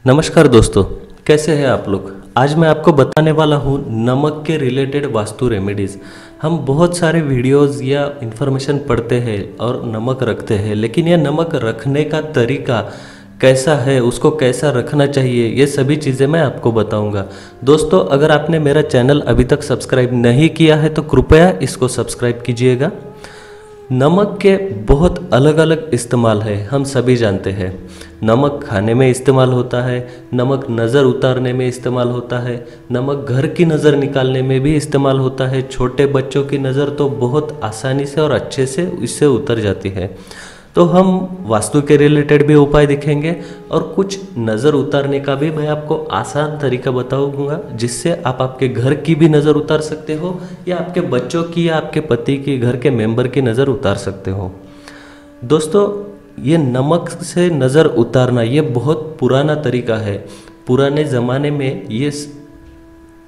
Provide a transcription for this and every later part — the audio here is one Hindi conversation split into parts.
नमस्कार दोस्तों, कैसे हैं आप लोग। आज मैं आपको बताने वाला हूँ नमक के रिलेटेड वास्तु रेमेडीज़। हम बहुत सारे वीडियोस या इन्फॉर्मेशन पढ़ते हैं और नमक रखते हैं, लेकिन यह नमक रखने का तरीका कैसा है, उसको कैसा रखना चाहिए, ये सभी चीज़ें मैं आपको बताऊंगा। दोस्तों, अगर आपने मेरा चैनल अभी तक सब्सक्राइब नहीं किया है तो कृपया इसको सब्सक्राइब कीजिएगा। नमक के बहुत अलग अलग इस्तेमाल है, हम सभी जानते हैं। नमक खाने में इस्तेमाल होता है, नमक नज़र उतारने में इस्तेमाल होता है, नमक घर की नज़र निकालने में भी इस्तेमाल होता है। छोटे बच्चों की नज़र तो बहुत आसानी से और अच्छे से इससे उतर जाती है। तो हम वास्तु के रिलेटेड भी उपाय दिखेंगे और कुछ नज़र उतारने का भी मैं आपको आसान तरीका बताऊंगा, जिससे आप आपके घर की भी नज़र उतार सकते हो या आपके बच्चों की या आपके पति की, घर के मेंबर की नज़र उतार सकते हो। दोस्तों, ये नमक से नज़र उतारना ये बहुत पुराना तरीका है। पुराने ज़माने में ये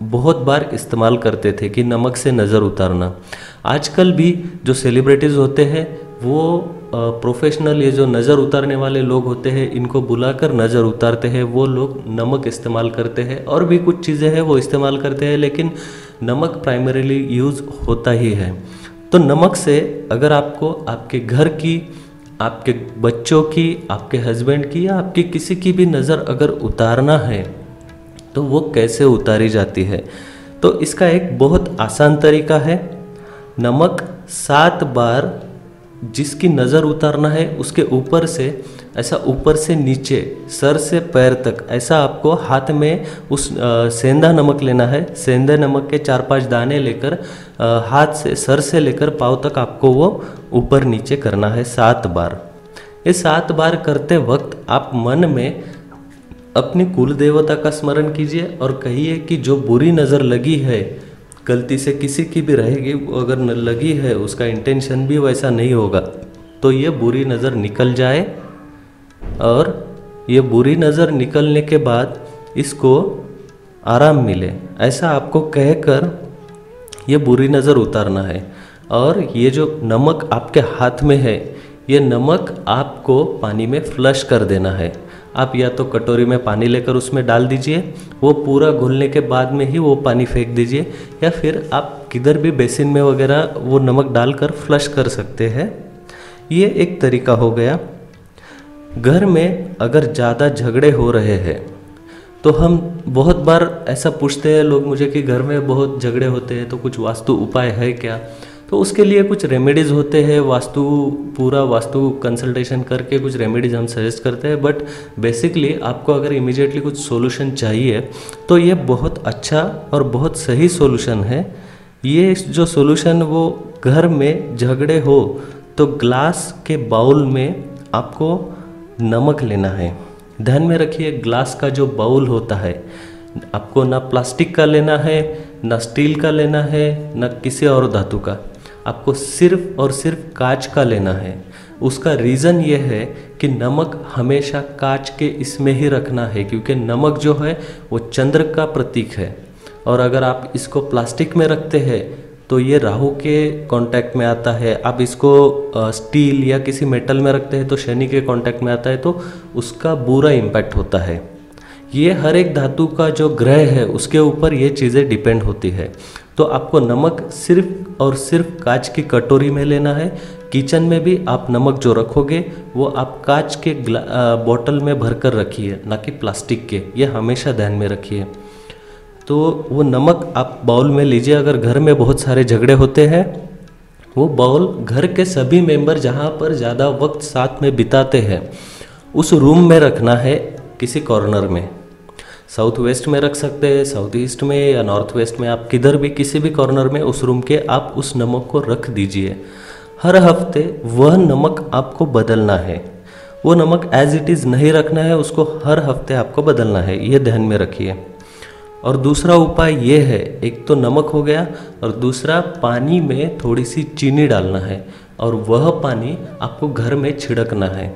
बहुत बार इस्तेमाल करते थे कि नमक से नज़र उतारना। आजकल भी जो सेलिब्रिटीज़ होते हैं वो प्रोफेशनल, ये जो नज़र उतारने वाले लोग होते हैं, इनको बुलाकर नज़र उतारते हैं। वो लोग नमक इस्तेमाल करते हैं और भी कुछ चीज़ें हैं वो इस्तेमाल करते हैं, लेकिन नमक प्राइमरीली यूज़ होता ही है। तो नमक से अगर आपको आपके घर की, आपके बच्चों की, आपके हस्बैंड की या आपकी किसी की भी नज़र अगर उतारना है तो वो कैसे उतारी जाती है, तो इसका एक बहुत आसान तरीका है। नमक 7 बार जिसकी नज़र उतारना है उसके ऊपर से, ऐसा ऊपर से नीचे, सर से पैर तक, ऐसा आपको हाथ में उस सेंधा नमक लेना है। सेंधे नमक के 4-5 दाने लेकर हाथ से, सर से लेकर पाँव तक आपको वो ऊपर नीचे करना है 7 बार। ये 7 बार करते वक्त आप मन में अपनी कुल देवता का स्मरण कीजिए और कहिए कि जो बुरी नज़र लगी है, गलती से किसी की भी रहेगी, अगर लगी है, उसका इंटेंशन भी वैसा नहीं होगा, तो ये बुरी नज़र निकल जाए। और ये बुरी नज़र निकलने के बाद इसको आराम मिले, ऐसा आपको कहकर ये बुरी नज़र उतारना है। और ये जो नमक आपके हाथ में है, ये नमक आपको पानी में फ्लश कर देना है। आप या तो कटोरी में पानी लेकर उसमें डाल दीजिए, वो पूरा घुलने के बाद में ही वो पानी फेंक दीजिए, या फिर आप किधर भी बेसिन में वगैरह वो नमक डालकर फ्लश कर सकते हैं। ये एक तरीका हो गया। घर में अगर ज़्यादा झगड़े हो रहे हैं तो हम बहुत बार ऐसा पूछते हैं लोग मुझे कि घर में बहुत झगड़े होते हैं तो कुछ वास्तु उपाय है क्या। तो उसके लिए कुछ रेमेडीज़ होते हैं, पूरा वास्तु कंसल्टेशन करके कुछ रेमेडीज़ हम सजेस्ट करते हैं। बट बेसिकली आपको अगर इमीडिएटली कुछ सॉल्यूशन चाहिए तो ये बहुत अच्छा और बहुत सही सॉल्यूशन है। ये जो सॉल्यूशन, वो घर में झगड़े हो तो ग्लास के बाउल में आपको नमक लेना है। ध्यान में रखिए, ग्लास का जो बाउल होता है, आपको ना प्लास्टिक का लेना है, ना स्टील का लेना है, ना किसी और धातु का, आपको सिर्फ और सिर्फ कांच का लेना है। उसका रीज़न ये है कि नमक हमेशा कांच के इसमें ही रखना है, क्योंकि नमक जो है वो चंद्र का प्रतीक है। और अगर आप इसको प्लास्टिक में रखते हैं तो ये राहु के कांटेक्ट में आता है। आप इसको स्टील या किसी मेटल में रखते हैं तो शनि के कांटेक्ट में आता है, तो उसका बुरा इम्पैक्ट होता है। ये हर एक धातु का जो ग्रह है उसके ऊपर ये चीज़ें डिपेंड होती है। तो आपको नमक सिर्फ और सिर्फ कांच की कटोरी में लेना है। किचन में भी आप नमक जो रखोगे वो आप कांच के बोतल में भर कर रखिए, ना कि प्लास्टिक के, ये हमेशा ध्यान में रखिए। तो वो नमक आप बाउल में लीजिए। अगर घर में बहुत सारे झगड़े होते हैं, वो बाउल घर के सभी मेंबर जहाँ पर ज़्यादा वक्त साथ में बिताते हैं उस रूम में रखना है, किसी कॉर्नर में। साउथ वेस्ट में रख सकते हैं, साउथ ईस्ट में या नॉर्थ वेस्ट में, आप किधर भी किसी भी कॉर्नर में उस रूम के आप उस नमक को रख दीजिए। हर हफ्ते वह नमक आपको बदलना है। वो नमक एज इट इज़ नहीं रखना है, उसको हर हफ्ते आपको बदलना है, ये ध्यान में रखिए। और दूसरा उपाय ये है, एक तो नमक हो गया और दूसरा पानी में थोड़ी सी चीनी डालना है और वह पानी आपको घर में छिड़कना है।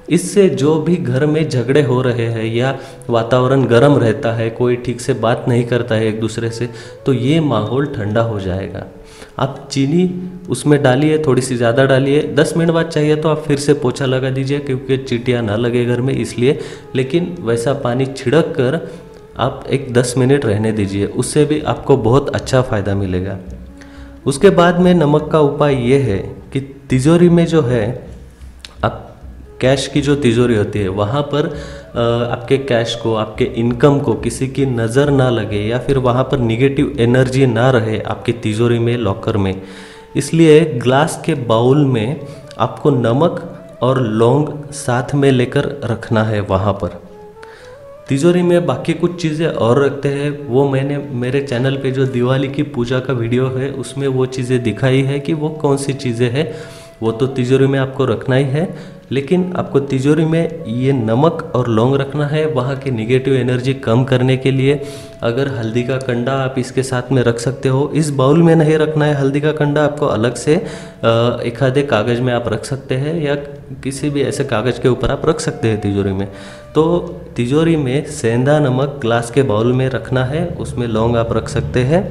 इससे जो भी घर में झगड़े हो रहे हैं या वातावरण गर्म रहता है, कोई ठीक से बात नहीं करता है एक दूसरे से, तो ये माहौल ठंडा हो जाएगा। आप चीनी उसमें डालिए, थोड़ी सी ज़्यादा डालिए, 10 मिनट बाद चाहिए तो आप फिर से पोछा लगा दीजिए, क्योंकि चींटियाँ ना लगे घर में इसलिए। लेकिन वैसा पानी छिड़क कर आप एक 10 मिनट रहने दीजिए, उससे भी आपको बहुत अच्छा फ़ायदा मिलेगा। उसके बाद में नमक का उपाय ये है कि तिजोरी में जो है, आप कैश की जो तिजोरी होती है वहाँ पर आपके कैश को, आपके इनकम को किसी की नज़र ना लगे या फिर वहाँ पर निगेटिव एनर्जी ना रहे आपकी तिजोरी में, लॉकर में, इसलिए ग्लास के बाउल में आपको नमक और लौंग साथ में लेकर रखना है। वहाँ पर तिजोरी में बाकी कुछ चीज़ें और रखते हैं, वो मैंने मेरे चैनल पे जो दिवाली की पूजा का वीडियो है उसमें वो चीज़ें दिखाई है कि वो कौन सी चीज़ें हैं। वो तो तिजोरी में आपको रखना ही है, लेकिन आपको तिजोरी में ये नमक और लौंग रखना है वहाँ की निगेटिव एनर्जी कम करने के लिए। अगर हल्दी का कंडा आप इसके साथ में रख सकते हो, इस बाउल में नहीं रखना है हल्दी का कंडा, आपको अलग से एक आधे कागज़ में आप रख सकते हैं या किसी भी ऐसे कागज़ के ऊपर आप रख सकते हैं तिजोरी में। तो तिजोरी में सेंधा नमक ग्लास के बाउल में रखना है, उसमें लौंग आप रख सकते हैं।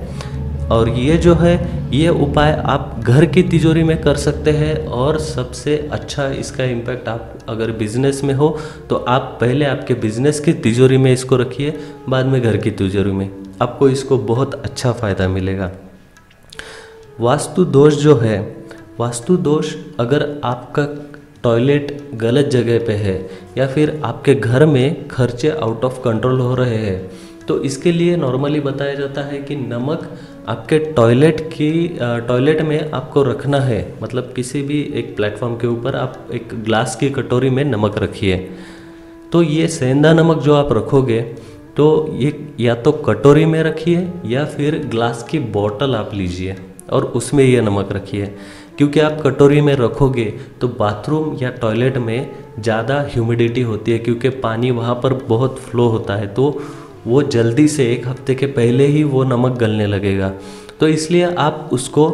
और ये जो है ये उपाय आप घर की तिजोरी में कर सकते हैं। और सबसे अच्छा इसका इम्पैक्ट, आप अगर बिजनेस में हो तो आप पहले आपके बिजनेस की तिजोरी में इसको रखिए, बाद में घर की तिजोरी में, आपको इसको बहुत अच्छा फ़ायदा मिलेगा। वास्तु दोष जो है, वास्तु दोष अगर आपका टॉयलेट गलत जगह पे है या फिर आपके घर में खर्चे आउट ऑफ कंट्रोल हो रहे हैं, तो इसके लिए नॉर्मली बताया जाता है कि नमक आपके टॉयलेट में आपको रखना है। मतलब किसी भी एक प्लेटफॉर्म के ऊपर आप एक ग्लास की कटोरी में नमक रखिए। तो ये सेंधा नमक जो आप रखोगे तो ये या तो कटोरी में रखिए या फिर ग्लास की बोतल आप लीजिए और उसमें ये नमक रखिए। क्योंकि आप कटोरी में रखोगे तो बाथरूम या टॉयलेट में ज़्यादा ह्यूमिडिटी होती है, क्योंकि पानी वहाँ पर बहुत फ्लो होता है, तो वो जल्दी से 1 हफ्ते के पहले ही वो नमक गलने लगेगा। तो इसलिए आप उसको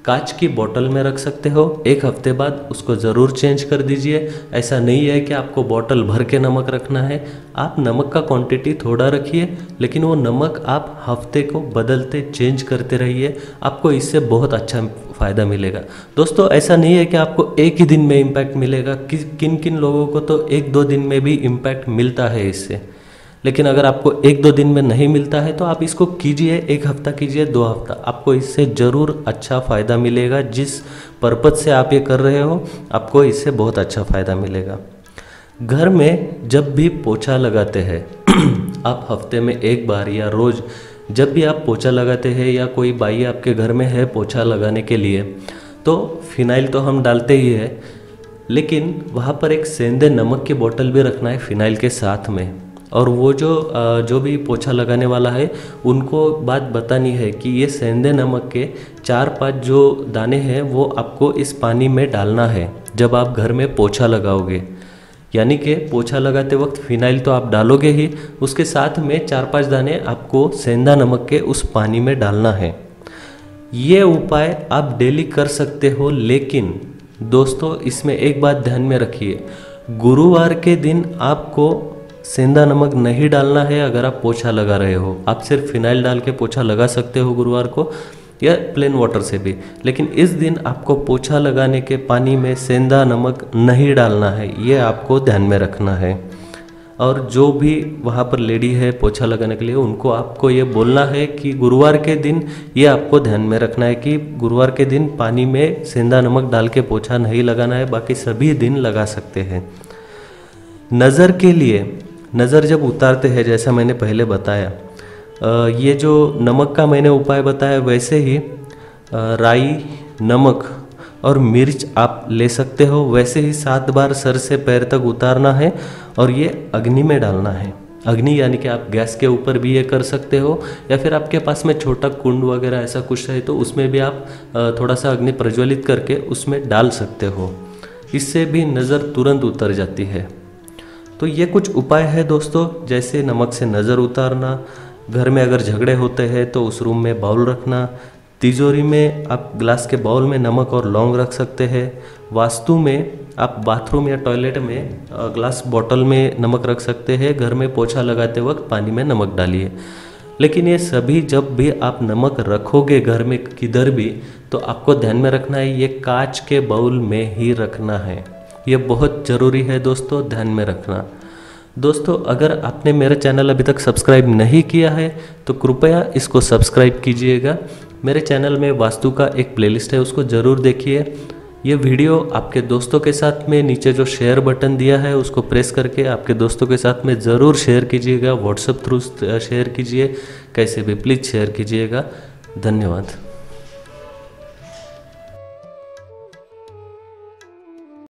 कांच की बोतल में रख सकते हो, 1 हफ्ते बाद उसको ज़रूर चेंज कर दीजिए। ऐसा नहीं है कि आपको बोतल भर के नमक रखना है, आप नमक का क्वांटिटी थोड़ा रखिए, लेकिन वो नमक आप हफ्ते को बदलते चेंज करते रहिए, आपको इससे बहुत अच्छा फ़ायदा मिलेगा। दोस्तों ऐसा नहीं है कि आपको एक ही दिन में इम्पैक्ट मिलेगा, किन किन लोगों को तो 1-2 दिन में भी इम्पैक्ट मिलता है इससे। लेकिन अगर आपको 1-2 दिन में नहीं मिलता है तो आप इसको कीजिए, 1 हफ्ता कीजिए, 2 हफ्ता, आपको इससे ज़रूर अच्छा फ़ायदा मिलेगा। जिस पर्पज़ से आप ये कर रहे हो आपको इससे बहुत अच्छा फ़ायदा मिलेगा। घर में जब भी पोछा लगाते हैं आप हफ्ते में 1 बार या रोज़ जब भी आप पोछा लगाते हैं या कोई बाई आपके घर में है पोछा लगाने के लिए, तो फिनाइल तो हम डालते ही है, लेकिन वहाँ पर एक सेंधे नमक की बोतल भी रखना है फिनाइल के साथ में। और वो जो भी पोछा लगाने वाला है उनको बात बतानी है कि ये सेंधे नमक के 4-5 जो दाने हैं वो आपको इस पानी में डालना है जब आप घर में पोछा लगाओगे। यानी कि पोछा लगाते वक्त फिनाइल तो आप डालोगे ही, उसके साथ में 4-5 दाने आपको सेंधा नमक के उस पानी में डालना है। ये उपाय आप डेली कर सकते हो, लेकिन दोस्तों इसमें एक बात ध्यान में रखिए, गुरुवार के दिन आपको सेंधा नमक नहीं डालना है। अगर आप पोछा लगा रहे हो, आप सिर्फ फिनाइल डाल के पोछा लगा सकते हो गुरुवार को, या प्लेन वाटर से भी, लेकिन इस दिन आपको पोछा लगाने के पानी में सेंधा नमक नहीं डालना है, ये आपको ध्यान में रखना है। और जो भी वहाँ पर लेडी है पोछा लगाने के लिए, उनको आपको ये बोलना है कि गुरुवार के दिन ये आपको ध्यान में रखना है कि गुरुवार के दिन पानी में सेंधा नमक डाल के पोछा नहीं लगाना है, बाकी सभी दिन लगा सकते हैं। नज़र के लिए, नज़र जब उतारते हैं जैसा मैंने पहले बताया, ये जो नमक का मैंने उपाय बताया वैसे ही राई, नमक और मिर्च आप ले सकते हो। वैसे ही 7 बार सर से पैर तक उतारना है और ये अग्नि में डालना है। अग्नि यानी कि आप गैस के ऊपर भी ये कर सकते हो, या फिर आपके पास में छोटा कुंड वगैरह ऐसा कुछ है तो उसमें भी आप थोड़ा सा अग्नि प्रज्वलित करके उसमें डाल सकते हो। इससे भी नज़र तुरंत उतर जाती है। तो ये कुछ उपाय है दोस्तों, जैसे नमक से नज़र उतारना, घर में अगर झगड़े होते हैं तो उस रूम में बाउल रखना, तिजोरी में आप ग्लास के बाउल में नमक और लौंग रख सकते हैं। वास्तु में आप बाथरूम या टॉयलेट में ग्लास बॉटल में नमक रख सकते हैं। घर में पोछा लगाते वक्त पानी में नमक डालिए। लेकिन ये सभी जब भी आप नमक रखोगे घर में किधर भी, तो आपको ध्यान में रखना है ये कांच के बाउल में ही रखना है। ये बहुत ज़रूरी है दोस्तों, ध्यान में रखना। दोस्तों अगर आपने मेरा चैनल अभी तक सब्सक्राइब नहीं किया है तो कृपया इसको सब्सक्राइब कीजिएगा। मेरे चैनल में वास्तु का एक प्लेलिस्ट है, उसको ज़रूर देखिए। ये वीडियो आपके दोस्तों के साथ में नीचे जो शेयर बटन दिया है उसको प्रेस करके आपके दोस्तों के साथ में ज़रूर शेयर कीजिएगा। व्हाट्सएप थ्रू शेयर कीजिए, कैसे भी प्लीज़ शेयर कीजिएगा। धन्यवाद।